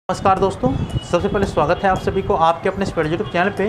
नमस्कार दोस्तों, सबसे पहले स्वागत है आप सभी को आपके अपने स्टडी यूट्यूब चैनल पे।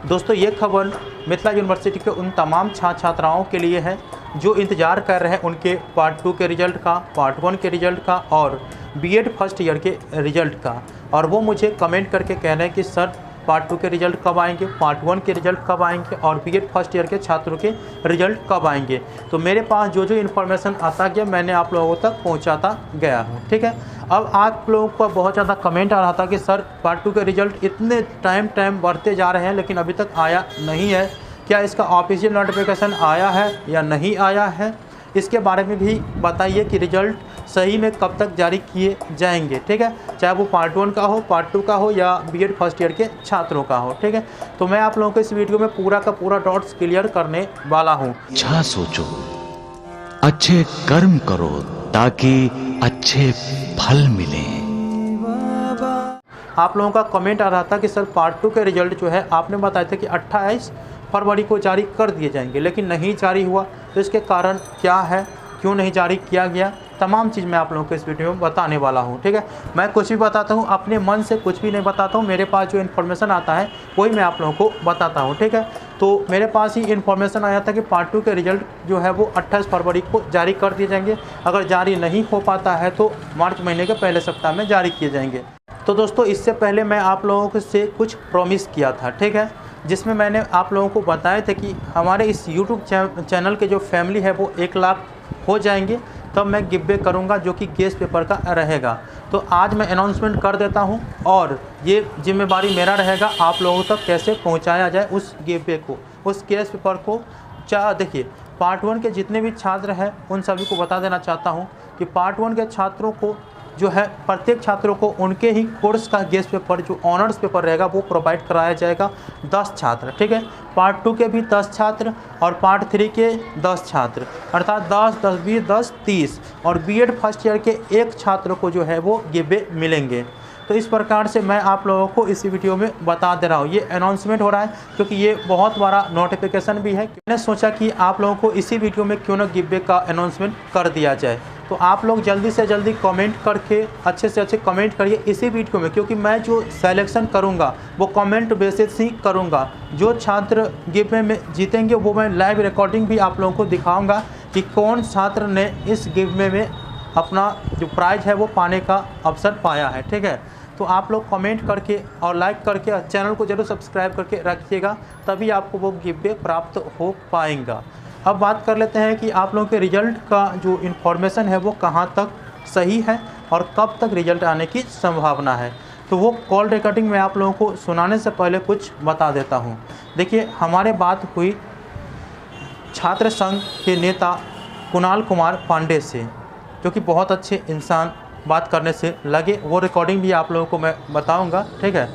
दोस्तों ये खबर मिथिला यूनिवर्सिटी के उन तमाम छात्र छात्राओं के लिए है जो इंतज़ार कर रहे हैं उनके पार्ट 2 के रिज़ल्ट का, पार्ट 1 के रिज़ल्ट का और बीएड फर्स्ट ईयर के रिज़ल्ट का। और वो मुझे कमेंट करके कह रहे हैं कि सर पार्ट 2 के रिज़ल्ट कब आएंगे, पार्ट 1 के रिज़ल्ट कब आएंगे और बीएड फर्स्ट ईयर के छात्रों के रिज़ल्ट कब आएंगे। तो मेरे पास जो इन्फॉर्मेशन आता गया मैंने आप लोगों तक पहुंचाता गया हूं, ठीक है। अब आप लोगों का बहुत ज़्यादा कमेंट आ रहा था कि सर पार्ट 2 के रिज़ल्ट इतने टाइम बढ़ते जा रहे हैं लेकिन अभी तक आया नहीं है, क्या इसका ऑफिशियल नोटिफिकेशन आया है या नहीं आया है, इसके बारे में भी बताइए कि रिज़ल्ट सही में कब तक जारी किए जाएंगे, ठीक है। चाहे वो पार्ट 1 का हो, पार्ट 2 का हो या बीएड फर्स्ट ईयर के छात्रों का हो, ठीक है। तो मैं आप लोगों को इस वीडियो में पूरा का पूरा डॉट्स क्लियर करने वाला हूँ। अच्छा सोचो, अच्छे कर्म करो ताकि अच्छे फल मिलें। आप लोगों का कमेंट आ रहा था कि सर पार्ट 2 के रिज़ल्ट जो है आपने बताया था कि 28 फरवरी को जारी कर दिए जाएंगे लेकिन नहीं जारी हुआ, तो इसके कारण क्या है, क्यों नहीं जारी किया गया, तमाम चीज़ मैं आप लोगों को इस वीडियो में बताने वाला हूं, ठीक है। मैं कुछ भी बताता हूं, अपने मन से कुछ भी नहीं बताता हूं, मेरे पास जो इन्फॉर्मेशन आता है वही मैं आप लोगों को बताता हूं, ठीक है। तो मेरे पास ही इन्फॉर्मेशन आया था कि पार्ट 2 के रिज़ल्ट जो है वो 28 फरवरी को जारी कर दिए जाएंगे। अगर जारी नहीं हो पाता है तो मार्च महीने के पहले सप्ताह में जारी किए जाएंगे। तो दोस्तों इससे पहले मैं आप लोगों से कुछ प्रॉमिस किया था, ठीक है, जिसमें मैंने आप लोगों को बताया था कि हमारे इस यूट्यूब चैनल के जो फैमिली है वो 1 लाख हो जाएंगे तब मैं गिव वे करूँगा जो कि गेस्ट पेपर का रहेगा। तो आज मैं अनाउंसमेंट कर देता हूँ और ये जिम्मेदारी मेरा रहेगा आप लोगों तक कैसे पहुँचाया जाए उस गिव वे को, उस गेस्ट पेपर को। देखिए पार्ट 1 के जितने भी छात्र हैं उन सभी को बता देना चाहता हूँ कि पार्ट 1 के छात्रों को जो है प्रत्येक छात्रों को उनके ही कोर्स का गेस्ट पेपर जो ऑनर्स पेपर रहेगा वो प्रोवाइड कराया जाएगा 10 छात्र, ठीक है। पार्ट 2 के भी 10 छात्र और पार्ट 3 के 10 छात्र, अर्थात 10, 10, 20, 10, 30 और बीएड फर्स्ट ईयर के 1 छात्र को जो है वो गिवे मिलेंगे। तो इस प्रकार से मैं आप लोगों को इस वीडियो में बता दे रहा हूँ। ये अनाउंसमेंट हो रहा है क्योंकि ये बहुत बड़ा नोटिफिकेशन भी है। मैंने सोचा कि आप लोगों को इसी वीडियो में क्यों ना गिवे का अनाउंसमेंट कर दिया जाए। तो आप लोग जल्दी से जल्दी कमेंट करके अच्छे से अच्छे कमेंट करिए इसी वीडियो में, क्योंकि मैं जो सिलेक्शन करूंगा वो कमेंट बेसिस ही करूंगा। जो छात्र गिवे में जीतेंगे वो मैं लाइव रिकॉर्डिंग भी आप लोगों को दिखाऊंगा कि कौन छात्र ने इस गिवे में अपना जो प्राइज़ है वो पाने का अवसर पाया है, ठीक है। तो आप लोग कमेंट करके और लाइक करके चैनल को जरूर सब्सक्राइब करके रखिएगा, तभी आपको वो गिवे प्राप्त हो पाएगा। अब बात कर लेते हैं कि आप लोगों के रिज़ल्ट का जो इन्फॉर्मेशन है वो कहाँ तक सही है और कब तक रिज़ल्ट आने की संभावना है। तो वो कॉल रिकॉर्डिंग में आप लोगों को सुनाने से पहले कुछ बता देता हूँ। देखिए हमारे बात हुई छात्र संघ के नेता कुणाल कुमार पांडे से, जो कि बहुत अच्छे इंसान बात करने से लगे। वो रिकॉर्डिंग भी आप लोगों को मैं बताऊंगा, ठीक है।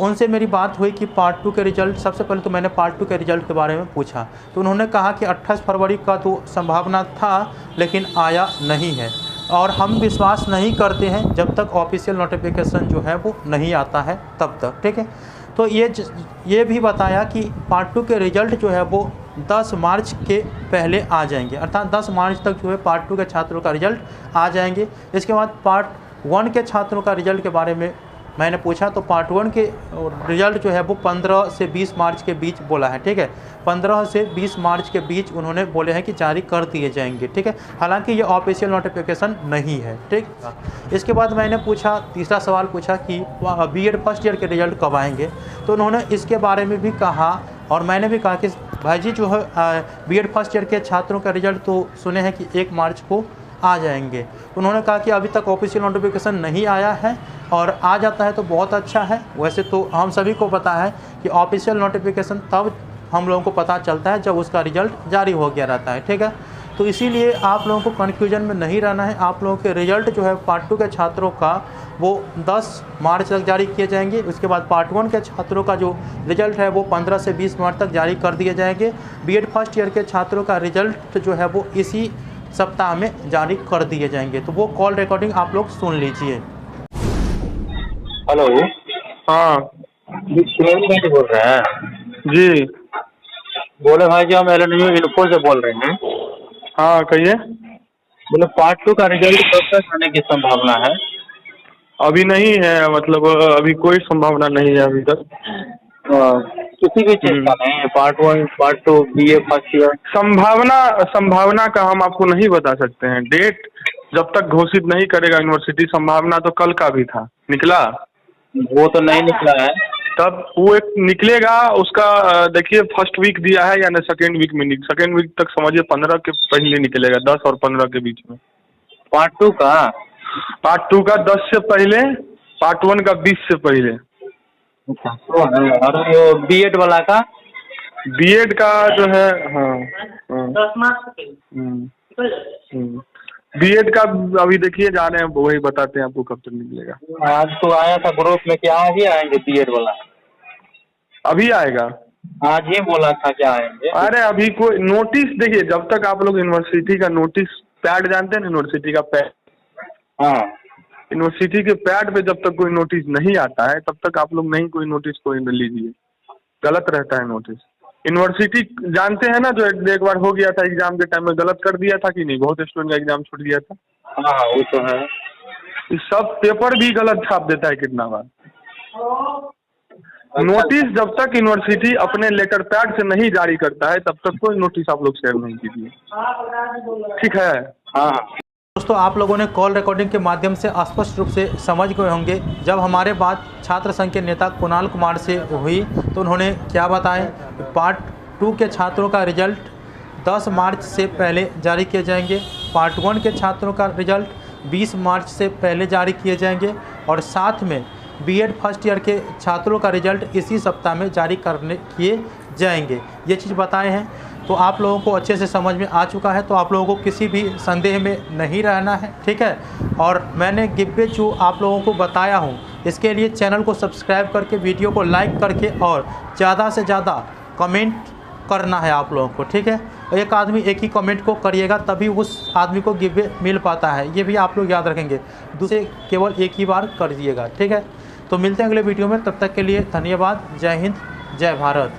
उनसे मेरी बात हुई कि पार्ट 2 के रिज़ल्ट, सबसे पहले तो मैंने पार्ट 2 के रिज़ल्ट के बारे में पूछा तो उन्होंने कहा कि 28 फरवरी का तो संभावना था लेकिन आया नहीं है और हम विश्वास नहीं करते हैं जब तक ऑफिशियल नोटिफिकेशन जो है वो नहीं आता है तब तक, ठीक है। तो ये भी बताया कि पार्ट 2 के रिज़ल्ट जो है वो 10 मार्च के पहले आ जाएंगे, अर्थात 10 मार्च तक जो है पार्ट 2 के छात्रों का रिज़ल्ट आ जाएंगे। इसके बाद पार्ट 1 के छात्रों का रिज़ल्ट के बारे में मैंने पूछा तो पार्ट 1 के रिज़ल्ट जो है वो 15 से 20 मार्च के बीच बोला है, ठीक है। 15 से 20 मार्च के बीच उन्होंने बोले हैं कि जारी कर दिए जाएंगे, ठीक है। हालांकि ये ऑफिशियल नोटिफिकेशन नहीं है, ठीक। इसके बाद मैंने पूछा, तीसरा सवाल पूछा कि बीएड फर्स्ट ईयर के रिज़ल्ट कब आएंगे, तो उन्होंने इसके बारे में भी कहा और मैंने भी कहा कि भाई जी जो है बीएड फर्स्ट ईयर के छात्रों का रिज़ल्ट तो सुने हैं कि 1 मार्च को आ जाएंगे। तो उन्होंने कहा कि अभी तक ऑफिशियल नोटिफिकेशन नहीं आया है और आ जाता है तो बहुत अच्छा है। वैसे तो हम सभी को पता है कि ऑफिशियल नोटिफिकेशन तब हम लोगों को पता चलता है जब उसका रिज़ल्ट जारी हो गया रहता है, ठीक है। तो इसीलिए आप लोगों को कन्फ्यूजन में नहीं रहना है। आप लोगों के रिज़ल्ट जो है पार्ट 2 के छात्रों का वो 10 मार्च तक जारी किए जाएंगे। उसके बाद पार्ट 1 के छात्रों का जो रिज़ल्ट है वो 15 से 20 मार्च तक जारी कर दिए जाएंगे। बीएड फर्स्ट ईयर के छात्रों का रिज़ल्ट जो है वो इसी सप्ताह में जारी कर दिए जाएंगे। तो वो कॉल रिकॉर्डिंग आप लोग सुन लीजिए। हेलो। हाँ जी सुरेश भाई बोल रहे हैं। जी। बोले भाई जी हम एलएनयू इन्फो से बोल रहे हैं। हाँ कहिए। बोले पार्ट 2 का रिजल्ट कब तक आने की संभावना है? अभी नहीं है, मतलब अभी कोई संभावना नहीं है अभी तक। किसी भी चीज का नहीं है, part 1 part 2 BA first year. संभावना का हम आपको नहीं बता सकते हैं। डेट जब तक घोषित नहीं करेगा यूनिवर्सिटी, संभावना तो कल का भी था, निकला वो तो नहीं निकला है। तब वो एक निकलेगा उसका। देखिए फर्स्ट वीक दिया है या ना सेकेंड वीक में, सेकेंड वीक तक समझिए 15 के पहले निकलेगा, 10 और 15 के बीच में। पार्ट 2 का 10 से पहले, पार्ट 1 का 20 से पहले। और वो B.Ed वाला का B.Ed का जो है, हाँ 10 मार्च B.Ed का अभी देखिए जा रहे हैं, वही बताते हैं आपको कब तक निकलेगा। आज तो आया था ग्रुप में कि आज ही आएंगे B.Ed वाला। अभी आएगा, आज ही बोला था क्या आएंगे। अरे अभी कोई नोटिस, देखिए जब तक आप लोग यूनिवर्सिटी का नोटिस पैड जानते हैं ना, यूनिवर्सिटी का पैड, हाँ यूनिवर्सिटी के पैड पे जब तक कोई नोटिस नहीं आता है तब तक आप लोग नहीं कोई नोटिस कोई लीजिए, गलत रहता है नोटिस। यूनिवर्सिटी जानते हैं ना, जो एक बार हो गया था एग्जाम के टाइम में, गलत कर दिया था कि नहीं, बहुत स्टूडेंट का एग्जाम छूट गया था। हाँ वो तो है। इस सब पेपर भी गलत छाप देता है कितना बार। नोटिस जब तक यूनिवर्सिटी अपने लेटर पैड से नहीं जारी करता है तब तक कोई नोटिस आप लोग शेयर नहीं कीजिए, ठीक है। हाँ दोस्तों, आप लोगों ने कॉल रिकॉर्डिंग के माध्यम से स्पष्ट रूप से समझ गए होंगे। जब हमारे बात छात्र संघ के नेता कुणाल कुमार से हुई तो उन्होंने क्या बताया, पार्ट 2 के छात्रों का रिजल्ट 10 मार्च से पहले जारी किए जाएंगे, पार्ट 1 के छात्रों का रिजल्ट 20 मार्च से पहले जारी किए जाएंगे, और साथ में B.Ed फर्स्ट ईयर के छात्रों का रिजल्ट इसी सप्ताह में जारी किए जाएंगे। ये चीज़ बताए हैं तो आप लोगों को अच्छे से समझ में आ चुका है, तो आप लोगों को किसी भी संदेह में नहीं रहना है, ठीक है। और मैंने गिब्बे चू आप लोगों को बताया हूँ, इसके लिए चैनल को सब्सक्राइब करके, वीडियो को लाइक करके और ज़्यादा से ज़्यादा कमेंट करना है आप लोगों को, ठीक है। एक आदमी एक ही कमेंट को करिएगा तभी उस आदमी को गिब्बे मिल पाता है, ये भी आप लोग याद रखेंगे। दूसरे केवल एक ही बार कर दिएगा, ठीक है। तो मिलते हैं अगले वीडियो में, तब तक के लिए धन्यवाद। जय हिंद, जय भारत।